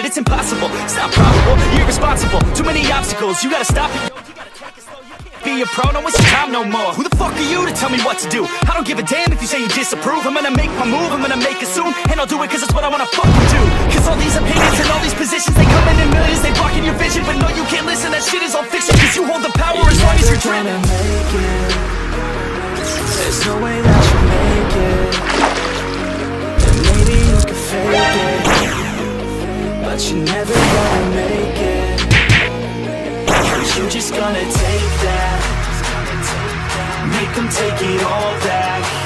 but it's impossible. It's not probable, you're irresponsible. Too many obstacles, you gotta stop it. Be a pro, don't waste your time no more. Who the fuck are you to tell me what to do? I don't give a damn if you say you disapprove. I'm gonna make my move, I'm gonna make it soon. And I'll do it cause it's what I wanna fucking do. Cause all these opinions and all these positions, they come in millions, they blocking your vision. But no, you can't listen, that shit is all fiction. Cause you hold the power as long as you're dreaming. There's no way that you'll make it. And maybe you can fake it, but you're never gonna make it. Cause you're just gonna take that, make them take it all back.